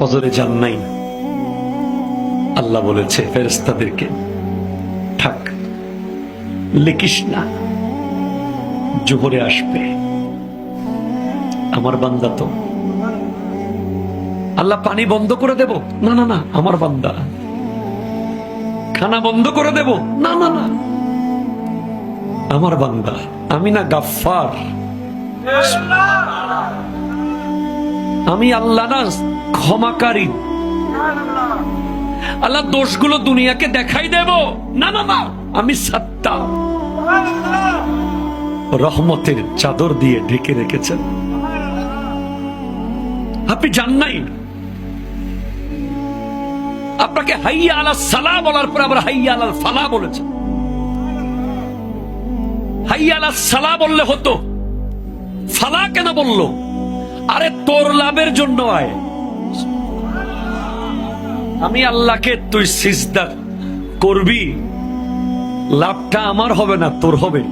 ফজরে যান নাই, আল্লাহ বলেছে ফেরেশতাদেরকে থাক, লিখিস না, জোহরে আসবে। আমার বান্দা তো, আল্লাহ পানি বন্ধ করে দেব, না না না, আমার বান্দা। খানা বন্ধ করে দেব, না না না, আমার বান্দা। আমি না গাফফার, আমি আল্লাহ না ক্ষমাকারী। আল্লাহ দোষগুলো দুনিয়াকে দেখাই দেব, না না না, আমি সাত্তার। রহমতের চাদর দিয়ে ঢেকে রেখেছেন। আপনি জান নাই, আপনাকে হাইয়া আলাস সালাহ বলার পর আবার হাইয়া আলাল ফালাহ বলেছেন। হাইয়া আলাস সালাহ বললে হতো, ফালাহ কেন বললো? আরে তোর লাভের জন্য আয়। আমি আল্লাহকে তুই সিজদা করবি, লাভটা আমার হবে না, তোর হবে।